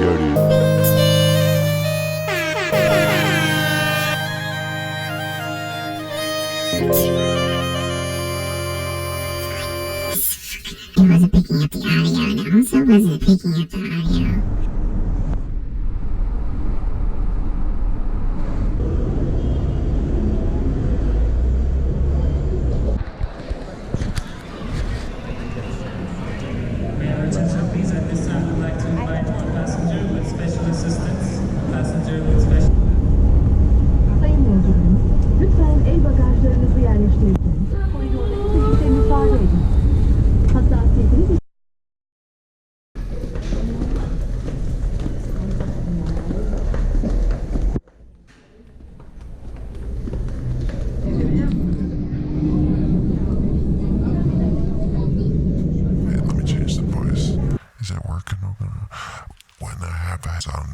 Yo, dude. It wasn't picking up the audio, and it also wasn't picking up the audio. Please, at this time, I'd like to invite one passenger with special assistance. Passenger with special... Sayın yolcularımız, lütfen el bagajlarınızı yerleştirirken koridordaki çekişe müsaade edin. Hassasiyetiniz Wait, let me change the voice. Is that working? When I have eyes on,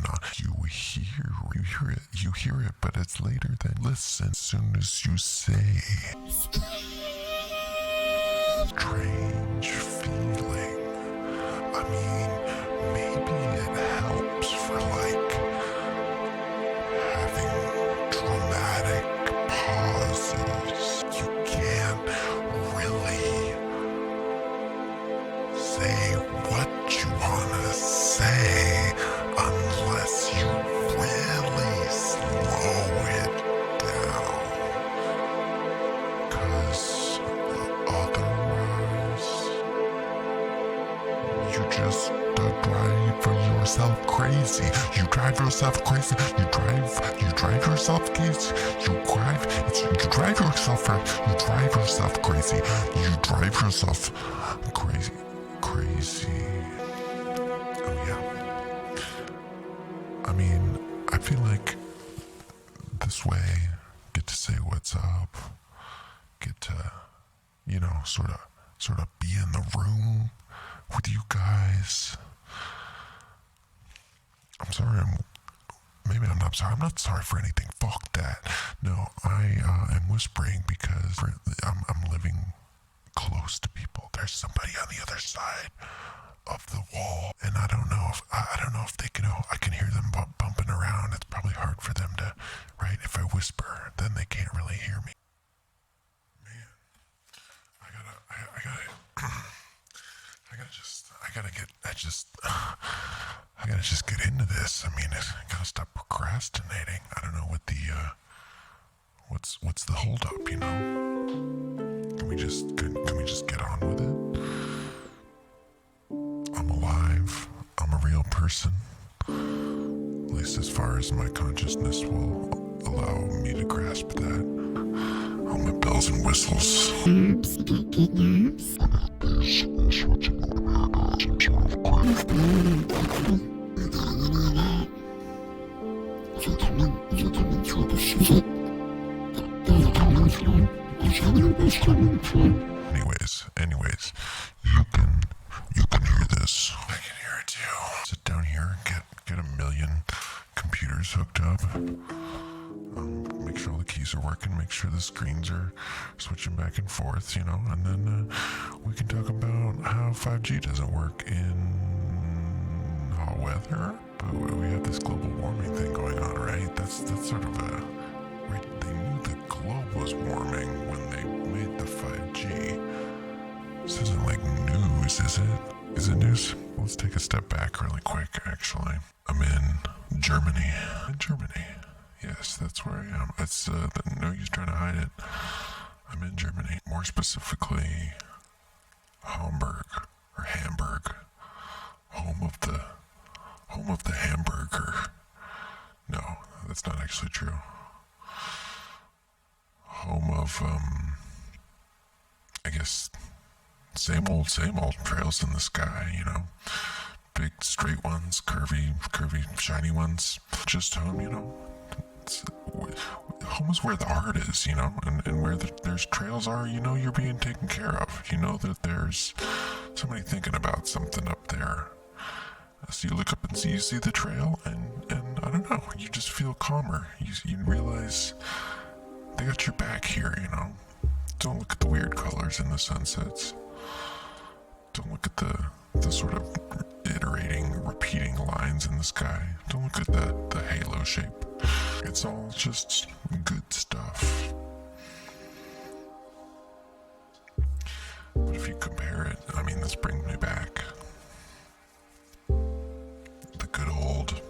you hear it, but it's later than listen. As soon as you say, strange feeling. I mean, maybe it helps for like having dramatic pauses. You can't really say what you wanna say unless you really slow it down. 'Cause otherwise, you just drive yourself crazy. You drive yourself crazy. You drive yourself crazy. You drive yourself crazy. You drive yourself crazy. Crazy. Oh yeah. I mean, I feel like this way, get to say what's up, get to, sort of be in the room with you guys. I'm sorry, maybe I'm not sorry. I'm not sorry for anything. Fuck that. No, I am whispering because I'm living close to people. There's somebody on the other side of the wall, and I don't know if they can. I can hear them bumping around. It's probably hard for them to, right? If I whisper, then they can't really hear me. Man, I gotta just get into this. I mean, I gotta stop procrastinating. I don't know what what's the holdup, Can we just get on with it? I'm alive. I'm a real person. At least as far as my consciousness will allow me to grasp that. All my bells and whistles. Nerves, you got good nerves. Anyways, you can hear this. I can hear it too. Sit down here, get a million computers hooked up. Make sure all the keys are working, make sure the screens are switching back and forth, and then we can talk about how 5G doesn't work in hot weather. But we have this global warming thing going on, right? That's sort of right, they knew the globe was warming when they made the 5G. This isn't like news, is it? Is it news? Let's take a step back really quick, actually. I'm in Germany. Yes, that's where I am. It's no use trying to hide it. I'm in Germany. More specifically, Hamburg, home of the hamburger. No, that's not actually true. Home of, I guess, same old trails in the sky, Big straight ones, curvy, shiny ones. Just home, home is where the art is, and where there's trails are, you're being taken care of. You know that there's somebody thinking about something up there. So you look up and you see the trail, and I don't know, you just feel calmer. You realize they got your back here, Don't look at the weird colors in the sunsets. Don't look at the sort of iterating, repeating lines in in the sky. Don't look at the halo shape. It's all just good stuff. But if you compare it, I mean, this brings me back. The good old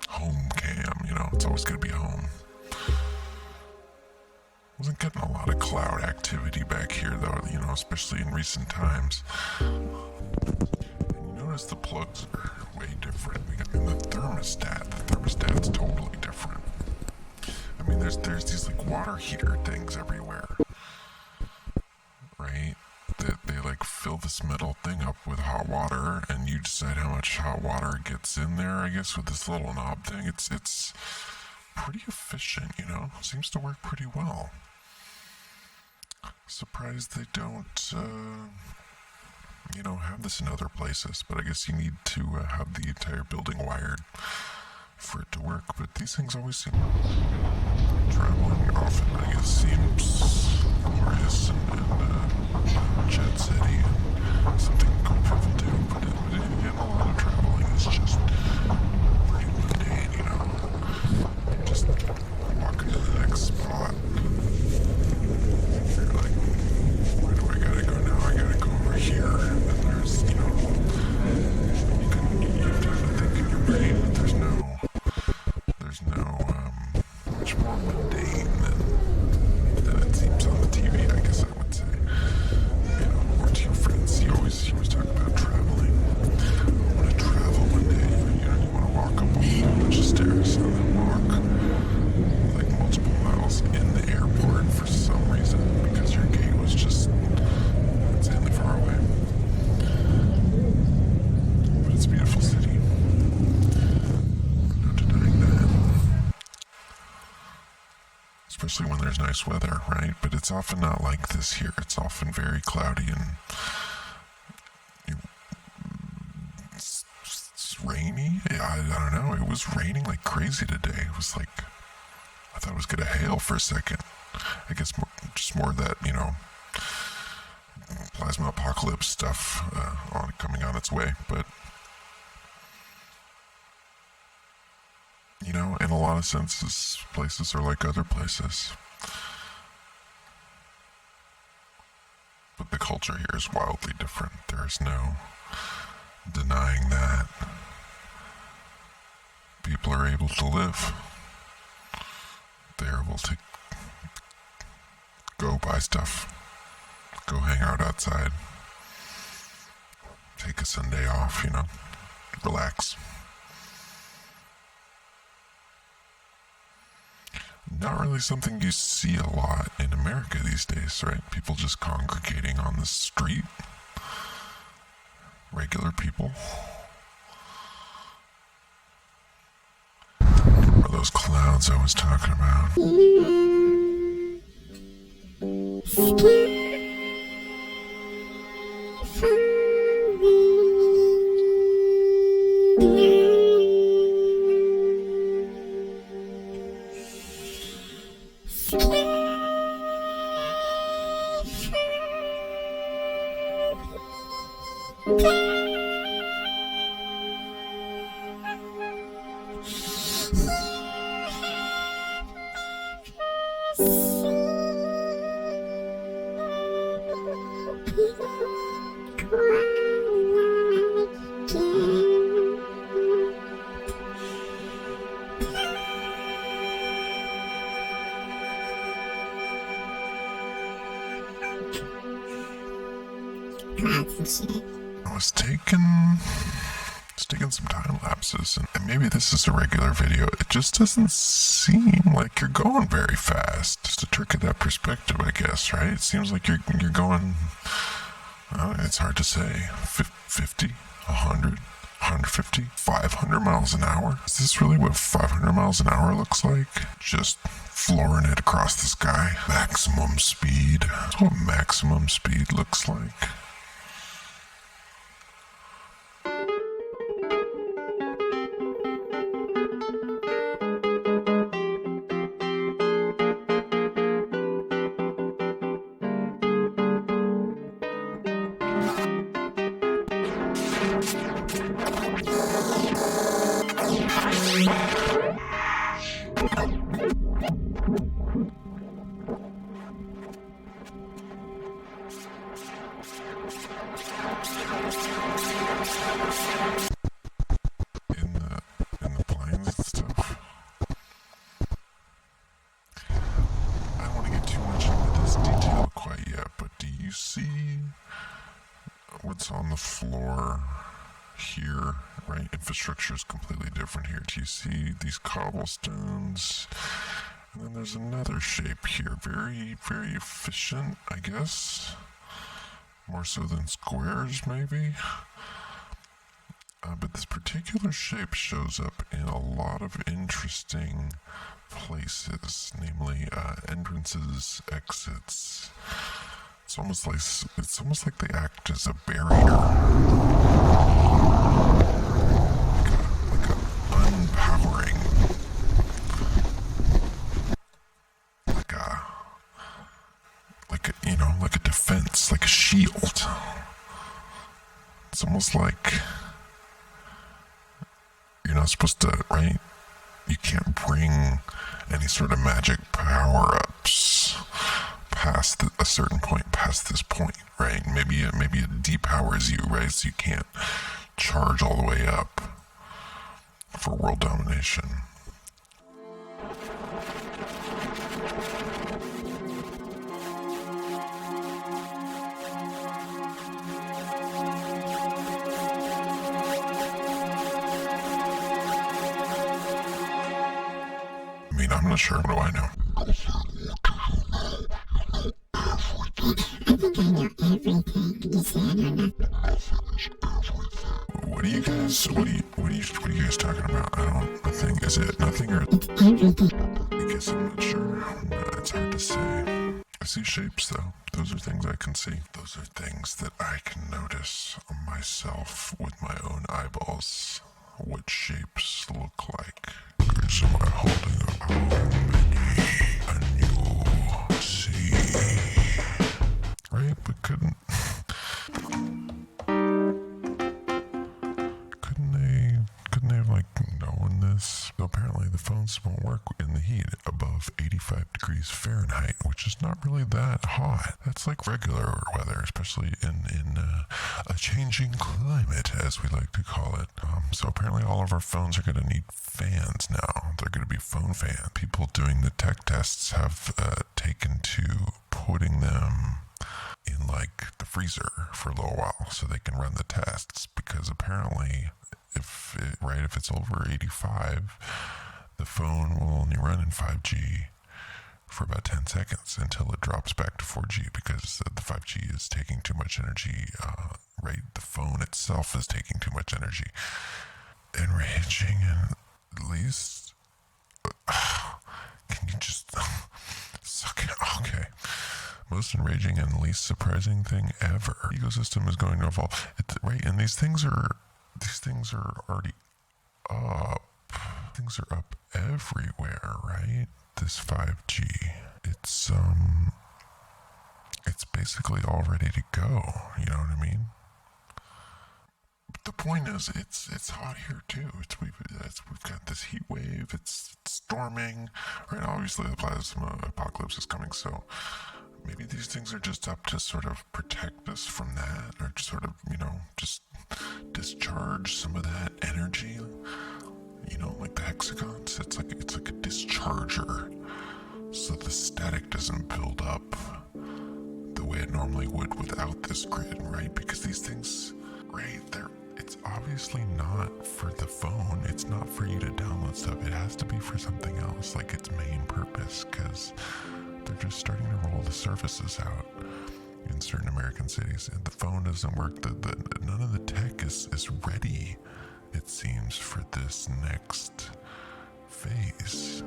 home cam, you know, it's always going to be home. Wasn't getting a lot of cloud activity back here though, you know, especially in recent times. And you notice the plugs are way different. And the thermostat's totally different. I mean, there's these like water heater things everywhere, right? They like fill this metal thing up with hot water, and you decide how much hot water gets in there, I guess, with this little knob thing. It's pretty efficient, you know? Seems to work pretty well. Surprised they don't, you know, have this in other places, but I guess you need to have the entire building wired for it to work. But these things always seem traveling often, I guess, seems glorious and jet city and something cool people do. But again, a lot of traveling is just pretty mundane, you know. You just walk into the next spot. You're like, where do I gotta go now? I gotta go over here. And then there's, you know, you have time to think in your brain, but there's no much more mundane than it seems on the TV, I guess I would say. You know, or to your friends, you always talk about traveling. I want to travel one day. You know, you want to walk up a whole bunch of stairs and then walk like multiple miles in the airport for some reason, because your gate was just insanely far away. But it's a beautiful city. No denying that. Especially when there's nice weather, right? But it's often not like this here. It's often very cloudy and it's rainy. I don't know. It was raining like crazy today. It was like, I thought it was going to hail for a second. I guess just more of that, you know, plasma apocalypse stuff coming on its way. But, you know, in a lot of senses, places are like other places. But the culture here is wildly different. There is no denying that. People are able to live. They're able to go buy stuff, go hang out outside, take a Sunday off, you know, relax. Not really something you see a lot in America these days, right? People just congregating on the street. Regular people. Or those clouds I was talking about. I was taking some time lapses, and maybe this is a regular video. It just doesn't seem like you're going very fast. Just a trick of that perspective, I guess, right? It seems like you're going, it's hard to say, 50, 100, 150, 500 miles an hour. Is this really what 500 miles an hour looks like? Just flooring it across the sky. Maximum speed. That's what maximum speed looks like. in the planes and stuff. I don't want to get too much into this detail quite yet, but do you see what's on the floor here? Right, infrastructure is completely different here. Do you see these cobblestones? And then there's another shape here, very, very efficient, I guess. More so than squares, maybe. But this particular shape shows up in a lot of interesting places, namely entrances, exits. It's almost like they act as a barrier, like a unpowering, like a defense, like a shield. It's almost like you're not supposed to, right? You can't bring any sort of magic power-ups past a certain point, past this point, right? Maybe it depowers you, right? So you can't charge all the way up for world domination. I mean, I'm not sure. What do I know? I think I know everything. You say I know nothing. What are you guys talking about? I think, is it nothing or? It's everything. I guess I'm not sure. It's hard to say. I see shapes though. Those are things I can see. Those are things that I can notice myself with my own eyeballs. What shapes look like. So I'm holding up how many and you see. Right? But couldn't they have like known this? So apparently the phones won't work in the heat above 85 degrees Fahrenheit, which is not really that hot. That's like regular weather, especially in a changing climate, as we like to call it. So apparently all of our phones are going to need fans now. They're going to be phone fans. People doing the tech tests have taken to putting them in like the freezer for a little while so they can run the tests, because apparently if it's over 85, the phone will only run in 5G for about 10 seconds until it drops back to 4G, because the 5G is taking too much energy. The phone itself is taking too much energy. Enraging, and at least can you just suck it? Okay. Most enraging and least surprising thing ever. The ecosystem is going to evolve. And these things are already up. Things are up everywhere, right? This 5G. It's basically all ready to go. You know what I mean? But the point is, it's hot here too. We've got this heat wave. It's storming. Right? Obviously, the plasma apocalypse is coming. So maybe these things are just up to sort of protect us from that, or sort of, just discharge some of that energy. Like the hexagons. It's like a discharger, so the static doesn't build up the way it normally would without this grid, right? Because these things, right, it's obviously not for the phone. It's not for you to download stuff. It has to be for something else, like its main purpose, because they're just starting to roll the services out in certain American cities, and the phone doesn't work. None of the tech is ready, it seems, for this next phase.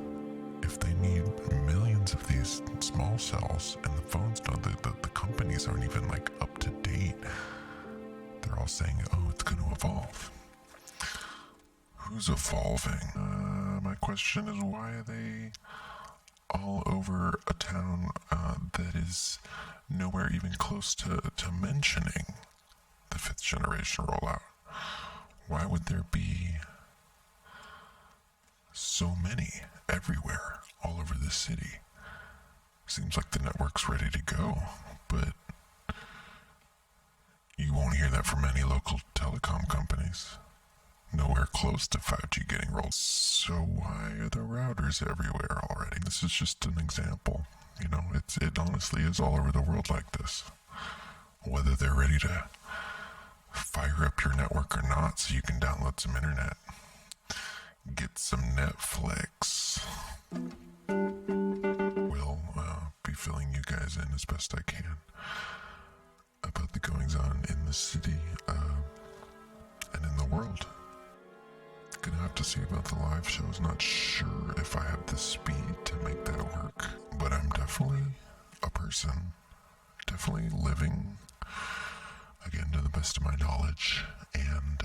If they need millions of these small cells, and the phones don't, the companies aren't even like up to date. They're all saying, oh, it's going to evolve. Who's evolving? My question is, why are they all over a town that is nowhere even close to mentioning the 5th generation rollout? Why would there be so many everywhere, all over the city. Seems like the network's ready to go, but you won't hear that from any local telecom companies. Nowhere close to 5G getting rolled. So why are the routers everywhere already? This is just an example. You know, it honestly is all over the world like this. Whether they're ready to fire up your network or not so you can download some internet, get some Netflix. We'll be filling you guys in as best I can about the goings on in the city and in the world. Gonna have to see about the live shows. Not sure if I have the speed to make that work, but I'm definitely a person, definitely living, again, to the best of my knowledge, and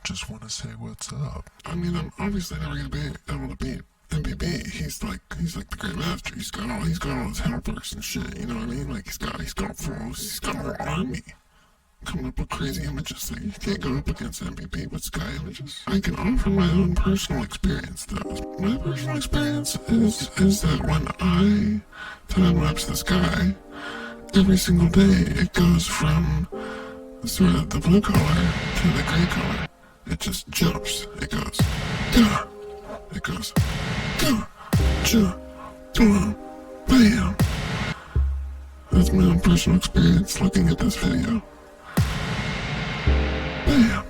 just want to say what's up. I mean, I'm obviously never gonna be able to beat MBB. He's like the great master. He's got all his helpers and shit. You know what I mean? Like he's got a whole army coming up with crazy images. Like you can't go up against MBB with sky images. I can offer my own personal experience though. My personal experience is that when I time-lapse the sky, every single day it goes from sort of the blue color to the gray color. It just jumps. It goes, duh. It goes, duh, duh, duh, bam. That's my own personal experience looking at this video. Bam.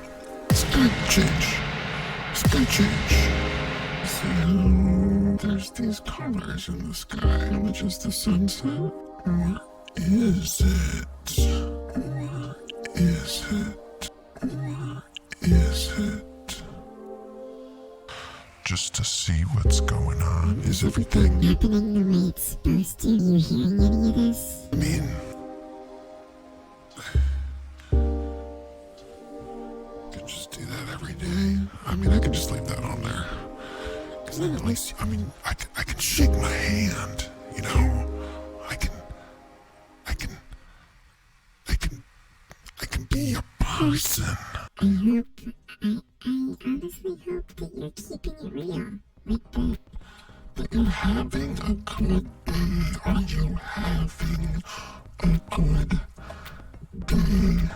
Sky change. Sky change. So there's these colors in the sky, which is the sunset. Or is it? Or is it? Or is it? Just to see what's going on. Is everything happening the way it's supposed to? Are you hearing any of this? I mean, I could just do that every day. I mean, I can just leave that on there. Because then at least, I mean, I can shake my hand, you know? I can be a person. I honestly hope that you're keeping it real. Like that. That you're having a good day. Are you having a good day?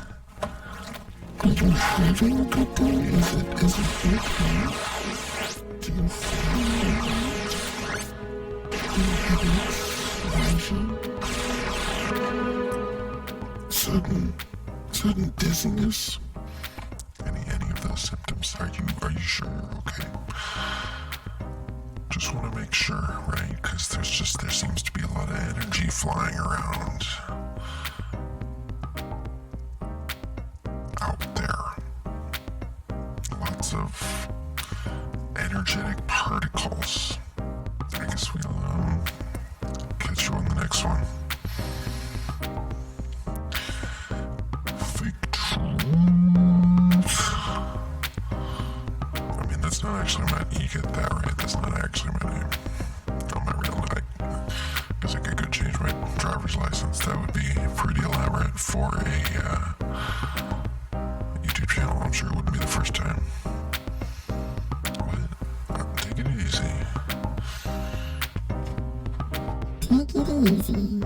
Are you having a good day? Is it okay? Do you feel alright? Do you have sudden dizziness? Any of those symptoms? Are you sure you're okay? Just want to make sure, right? Because there seems to be a lot of energy flying around out there. Lots of energetic particles. I guess we'll catch you on the next one. Fake truth. I mean, that's not actually you get that right. That's not actually my name. Not my real name. I guess I could go change my driver's license. That would be pretty elaborate for a YouTube channel. I'm sure it wouldn't be the first time. What? Take it easy. Take it easy.